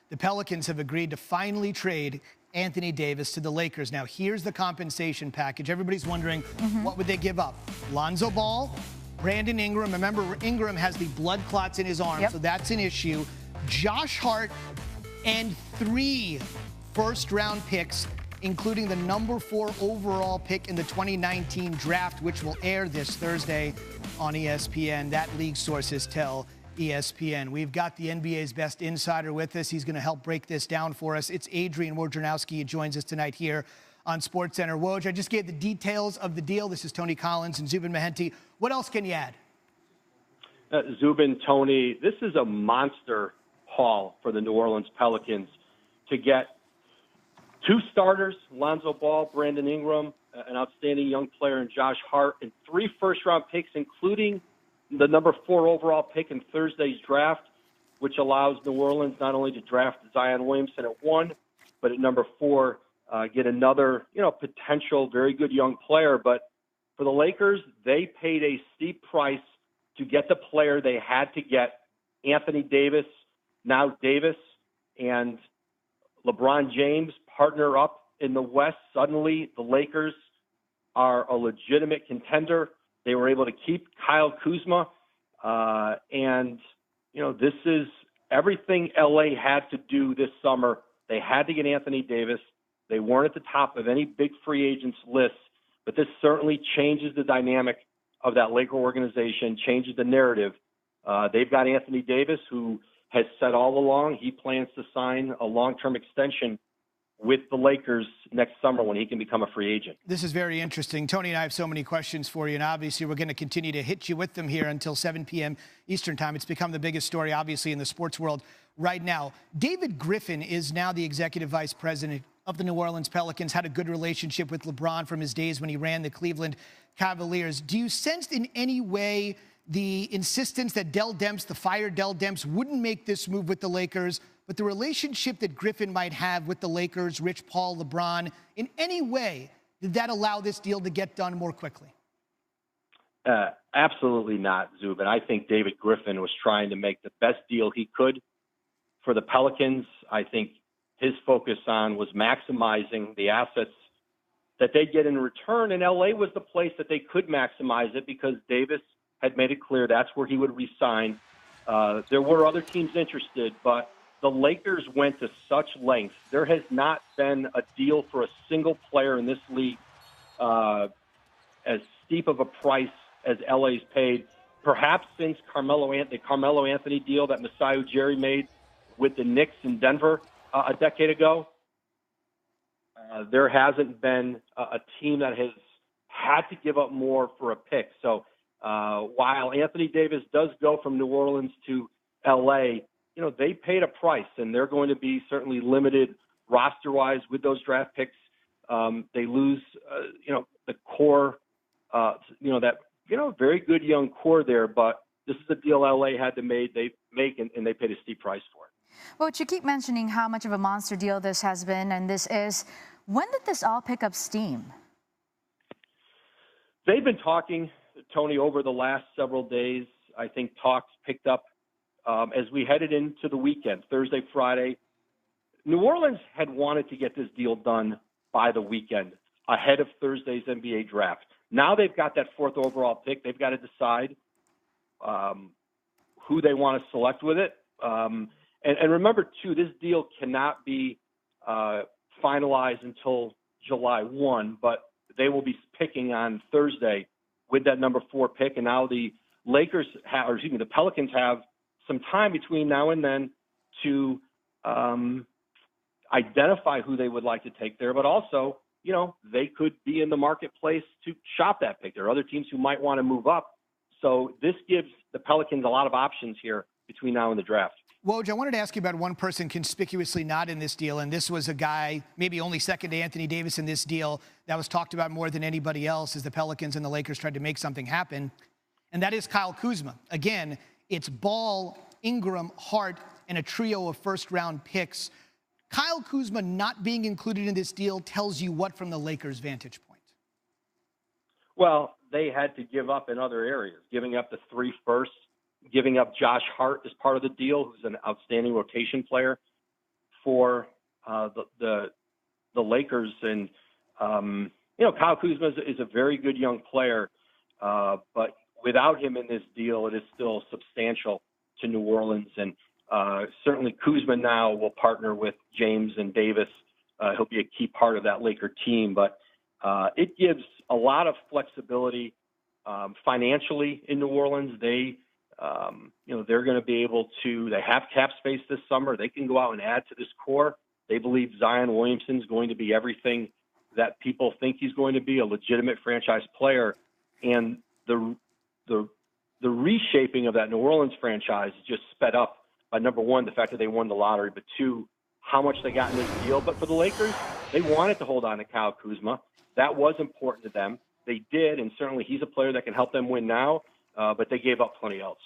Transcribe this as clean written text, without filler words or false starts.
the Pelicans have agreed to finally trade Anthony Davis to the Lakers. Now, here's the compensation package. Everybody's wondering, what would they give up? Lonzo Ball, Brandon Ingram. Remember, Ingram has the blood clots in his arm, so that's an issue. Josh Hart and 3 first-round picks, including the number 4 overall pick in the 2019 draft, which will air this Thursday on ESPN. That league sources tell ESPN. We've got the NBA's best insider with us. He's going to help break this down for us. It's Adrian Wojnarowski. He joins us tonight here on SportsCenter. Woj, I just gave the details of the deal. This is Tony Collins and Zubin Mehenti. What else can you add? Zubin, Tony, this is a monster haul for the New Orleans Pelicans to get 2 starters, Lonzo Ball, Brandon Ingram, an outstanding young player in Josh Hart, and 3 first-round picks, including the number 4 overall pick in Thursday's draft, which allows New Orleans not only to draft Zion Williamson at 1, but at number 4, get another, potential very good young player. But for the Lakers, they paid a steep price to get the player they had to get, Anthony Davis. Now Davis and LeBron James partner up in the West. Suddenly, the Lakers are a legitimate contender. They were able to keep Kyle Kuzma. This is everything LA had to do this summer. They had to get Anthony Davis. They weren't at the top of any big free agents list, but this certainly changes the dynamic of that Laker organization, changes the narrative. They've got Anthony Davis, who has said all along he plans to sign a long-term extension with the Lakers next summer when he can become a free agent. This is very interesting. Tony and I have so many questions for you, and obviously we're going to continue to hit you with them here until 7 p.m. Eastern time. It's become the biggest story, obviously, in the sports world right now. David Griffin is now the executive vice president of the New Orleans Pelicans, had a good relationship with LeBron from his days when he ran the Cleveland Cavaliers. Do you sense in any way the insistence that the fired Dell Demps wouldn't make this move with the Lakers, but the relationship that Griffin might have with the Lakers, Rich Paul, LeBron, in any way, did that allow this deal to get done more quickly? Absolutely not, Zubin. I think David Griffin was trying to make the best deal he could for the Pelicans. I think his focus was maximizing the assets that they get in return, and LA was the place that they could maximize it because Davis had made it clear that's where he would resign. There were other teams interested, but the Lakers went to such lengths. There has not been a deal for a single player in this league as steep of a price as LA's paid, perhaps since the Carmelo Anthony deal that Masai Ujiri made with the Knicks in Denver a decade ago. There hasn't been a team that has had to give up more for a pick. So while Anthony Davis does go from New Orleans to LA, they paid a price, and they're going to be certainly limited roster-wise with those draft picks. They lose, the core, very good young core there, but this is a deal LA had to make, and they paid a steep price for it. Well, you keep mentioning how much of a monster deal this has been, and this is. When did this all pick up steam? They've been talking, Tony, over the last several days. I think talks picked up as we headed into the weekend, Thursday, Friday. New Orleans had wanted to get this deal done by the weekend ahead of Thursday's NBA draft. Now they've got that 4th overall pick. They've got to decide who they want to select with it. And remember, too, this deal cannot be finalized until July 1, but they will be picking on Thursday with that number 4 pick. And now the the Pelicans have some time between now and then to identify who they would like to take there, but also, they could be in the marketplace to shop that pick. There are other teams who might want to move up. So this gives the Pelicans a lot of options here between now and the draft. Woj, I wanted to ask you about one person conspicuously not in this deal, and this was a guy maybe only second to Anthony Davis in this deal that was talked about more than anybody else as the Pelicans and the Lakers tried to make something happen, and that is Kyle Kuzma. Again, it's Ball, Ingram, Hart, and a trio of first-round picks. Kyle Kuzma not being included in this deal tells you what from the Lakers' vantage point? Well, they had to give up in other areas, giving up the 3 firsts, giving up Josh Hart as part of the deal, who's an outstanding rotation player. for the Lakers. And Kyle Kuzma is a very good young player, but without him in this deal, it is still substantial to New Orleans. And certainly Kuzma now will partner with James and Davis. He'll be a key part of that Laker team, but it gives a lot of flexibility financially in New Orleans. They're going to be able to, they have cap space this summer. They can go out and add to this core. They believe Zion Williamson's going to be everything that people think he's going to be, a legitimate franchise player. And the reshaping of that New Orleans franchise just sped up by, number one, the fact that they won the lottery, but two, how much they got in this deal. But for the Lakers, they wanted to hold on to Kyle Kuzma. That was important to them. They did, and certainly he's a player that can help them win now, but they gave up plenty else.